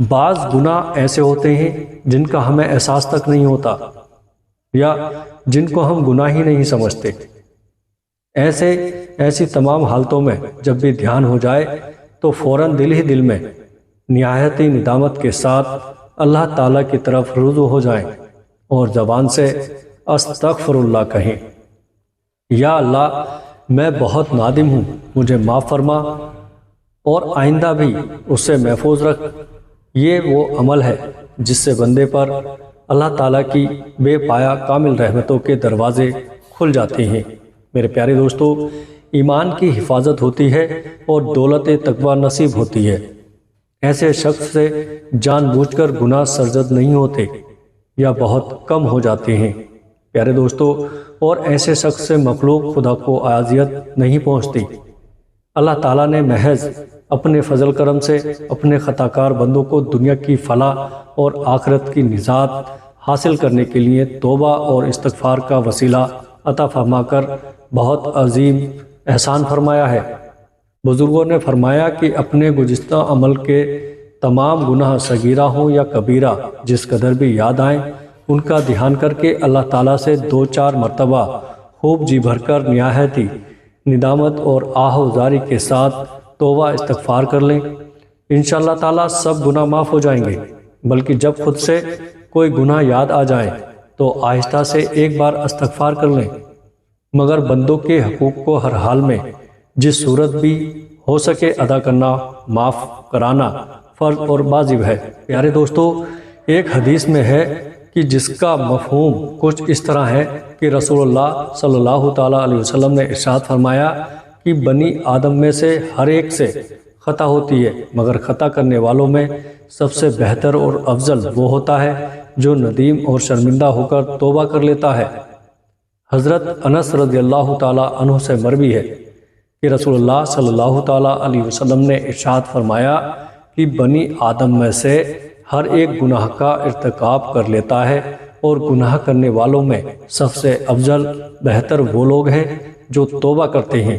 بعض گناہ ایسے ہوتے ہیں جن کا ہمیں احساس تک نہیں ہوتا یا جن کو ہم گناہ ہی نہیں سمجھتے۔ ایسی تمام حالتوں میں جب بھی دھیان ہو جائے تو فوراً دل ہی دل میں نہایت ندامت کے ساتھ اللہ تعالیٰ کی طرف رجوع ہو جائیں اور زبان سے استغفر اللہ کہیں، یا اللہ میں بہت نادم ہوں، مجھے معاف فرما اور آئندہ بھی اس سے محفوظ رکھ۔ یہ وہ عمل ہے جس سے بندے پر اللہ تعالیٰ کی بے پایا کامل رحمتوں کے دروازے کھل جاتے ہیں۔ میرے پیارے دوستو، ایمان کی حفاظت ہوتی ہے اور دولت تقویٰ نصیب ہوتی ہے۔ ایسے شخص سے جان بوجھ کر گناہ سرزد نہیں ہوتے یا بہت کم ہو جاتے ہیں۔ پیارے دوستو، اور ایسے شخص سے مخلوق خدا کو اذیت نہیں پہنچتی۔ اللہ تعالیٰ نے محض اپنے فضل کرم سے اپنے خطا کار بندوں کو دنیا کی فلاح اور آخرت کی نجات حاصل کرنے کے لیے توبہ اور استغفار کا وسیلہ عطا فرما کر بہت عظیم احسان فرمایا ہے۔ بزرگوں نے فرمایا کہ اپنے گزشتہ عمل کے تمام گناہ صغیرہ ہوں یا کبیرہ جس قدر بھی یاد آئیں، ان کا دھیان کر کے اللہ تعالیٰ سے 2-4 مرتبہ خوب جی بھر کر نہایتی ندامت اور آہ و زاری کے ساتھ توبہ استغفار کر لیں۔ انشاءاللہ تعالیٰ سب گناہ معاف ہو جائیں گے، بلکہ جب خود سے کوئی گناہ یاد آ جائے تو آہستہ سے ایک بار استغفار کر لیں، مگر بندوں کے حقوق کو ہر حال میں جس صورت بھی ہو سکے ادا کرنا، معاف کرانا فرض اور واجب ہے۔ پیارے دوستو، ایک حدیث میں ہے کہ جس کا مفہوم کچھ اس طرح ہے کہ رسول اللہ صلی اللہ تعالیٰ علیہ وسلم نے ارشاد فرمایا کہ بنی آدم میں سے ہر ایک سے خطا ہوتی ہے، مگر خطا کرنے والوں میں سب سے بہتر اور افضل وہ ہوتا ہے جو ندیم اور شرمندہ ہو کر توبہ کر لیتا ہے۔ حضرت انس رضی اللہ تعالیٰ عنہ سے مروی ہے کہ رسول اللہ صلی اللہ تعالیٰ علیہ وسلم نے ارشاد فرمایا کہ بنی آدم میں سے ہر ایک گناہ کا ارتکاب کر لیتا ہے، اور گناہ کرنے والوں میں سب سے افضل بہتر وہ لوگ ہیں جو توبہ کرتے ہیں۔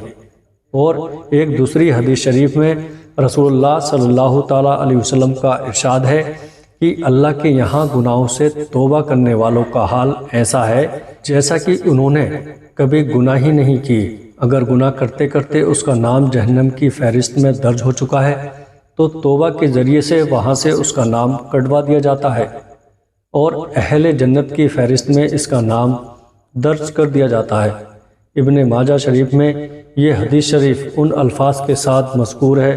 اور ایک دوسری حدیث شریف میں رسول اللہ صلی اللہ تعالیٰ علیہ وسلم کا ارشاد ہے کہ اللہ کے یہاں گناہوں سے توبہ کرنے والوں کا حال ایسا ہے جیسا کہ انہوں نے کبھی گناہ ہی نہیں کیے۔ اگر گناہ کرتے کرتے اس کا نام جہنم کی فہرست میں درج ہو چکا ہے تو توبہ کے ذریعے سے وہاں سے اس کا نام کٹوا دیا جاتا ہے اور اہل جنت کی فہرست میں اس کا نام درج کر دیا جاتا ہے۔ ابن ماجہ شریف میں یہ حدیث شریف ان الفاظ کے ساتھ مذکور ہے: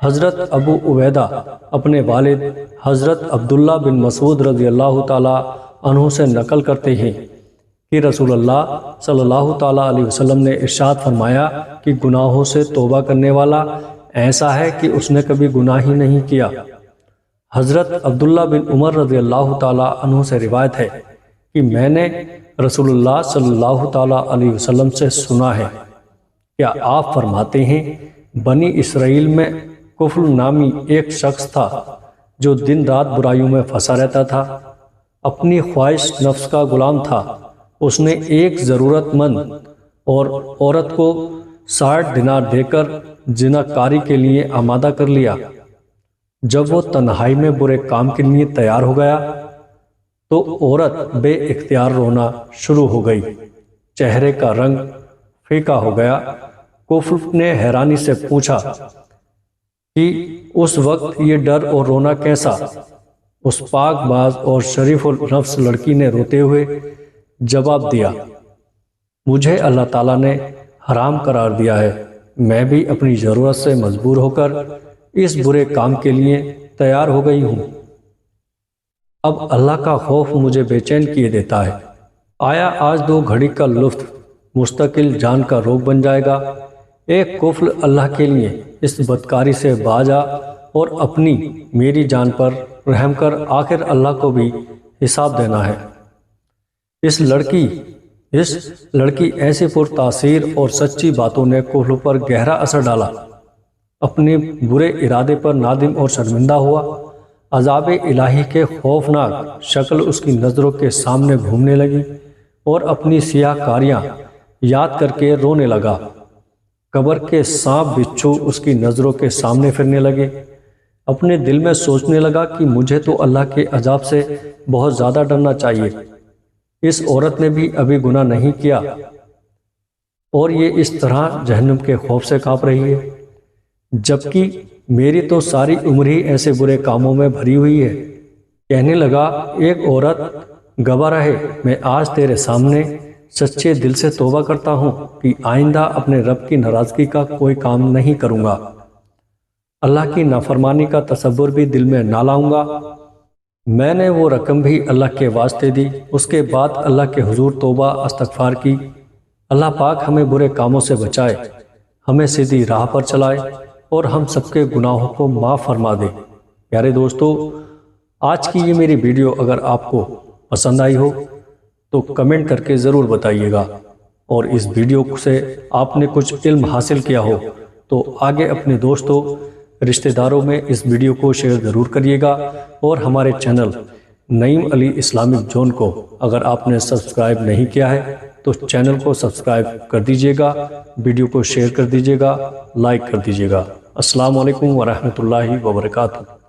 حضرت ابو عبیدہ اپنے والد حضرت عبداللہ بن مسعود رضی اللہ تعالیٰ عنہ سے نقل کرتے ہیں کہ رسول اللہ صلی اللہ تعالیٰ علیہ وسلم نے ارشاد فرمایا کہ گناہوں سے توبہ کرنے والا ایسا ہے کہ اس نے کبھی گناہ ہی نہیں کیا۔ حضرت عبداللہ بن عمر رضی اللہ تعالیٰ عنہ سے روایت ہے کہ میں نے رسول اللہ صلی اللہ تعالیٰ علیہ وسلم سے سنا ہے، کیا آپ فرماتے ہیں بنی اسرائیل میں کفل نامی ایک شخص تھا جو دن رات برائیوں میں پھنسا رہتا تھا، اپنی خواہش نفس کا غلام تھا، اس نے ایک ضرورت مند اور عورت کو 60 دینار دے کر زنا کاری کے لیے آمادہ کر لیا۔ جب وہ تنہائی میں برے کام کے لیے تیار ہو گیا تو عورت بے اختیار رونا شروع ہو گئی، چہرے کا رنگ پھیکا ہو گیا۔ کفل نے حیرانی سے پوچھا کہ اس وقت یہ ڈر اور رونا کیسا؟ اس پاک باز اور شریف النفس لڑکی نے روتے ہوئے جواب دیا، مجھے اللہ تعالیٰ نے حرام قرار دیا ہے، میں بھی اپنی ضرورت سے مجبور ہو کر اس برے کام کے لیے تیار ہو گئی ہوں۔ اب اللہ کا خوف مجھے بے چین کیے دیتا ہے۔ آیا آج 2 گھڑی کا لطف مستقل جان کا روگ بن جائے گا؟ ایک کفل اللہ کے لیے اس بدکاری سے باز آ اور اپنی میری جان پر رحم کر، آخر اللہ کو بھی حساب دینا ہے۔ اس لڑکی ایسی پرتاثیر اور سچی باتوں نے کفل پر گہرا اثر ڈالا۔ اپنے برے ارادے پر نادم اور شرمندہ ہوا۔ عذاب الہی کے خوفناک شکل اس کی نظروں کے سامنے گھومنے لگی اور اپنی سیاہ کاریاں یاد کر کے رونے لگا۔ قبر کے سانپ بچھو اس کی نظروں کے سامنے پھرنے لگے۔ اپنے دل میں سوچنے لگا کہ مجھے تو اللہ کے عذاب سے بہت زیادہ ڈرنا چاہیے، اس عورت نے بھی ابھی گناہ نہیں کیا اور یہ اس طرح جہنم کے خوف سے کانپ رہی ہے، جبکہ میری تو ساری عمر ہی ایسے برے کاموں میں بھری ہوئی ہے۔ کہنے لگا، ایک عورت گواہ رہے، میں آج تیرے سامنے سچے دل سے توبہ کرتا ہوں کہ آئندہ اپنے رب کی ناراضگی کا کوئی کام نہیں کروں گا، اللہ کی نافرمانی کا تصور بھی دل میں نہ لاؤں گا۔ میں نے وہ رقم بھی اللہ کے واسطے دی، اس کے بعد اللہ کے حضور توبہ استغفار کی۔ اللہ پاک ہمیں برے کاموں سے بچائے، ہمیں سیدھی راہ پر چلائے اور ہم سب کے گناہوں کو معاف فرما دے۔ پیارے دوستو، آج کی یہ میری ویڈیو اگر آپ کو پسند آئی ہو تو کمنٹ کر کے ضرور بتائیے گا، اور اس ویڈیو سے آپ نے کچھ علم حاصل کیا ہو تو آگے اپنے دوستوں رشتہ داروں میں اس ویڈیو کو شیئر ضرور کریے گا، اور ہمارے چینل نعیم علی اسلامک زون کو اگر آپ نے سبسکرائب نہیں کیا ہے تو چینل کو سبسکرائب کر دیجیے گا، ویڈیو کو شیئر کر دیجیے گا، لائک کر دیجیے گا۔ السلام علیکم ورحمۃ اللہ وبرکاتہ۔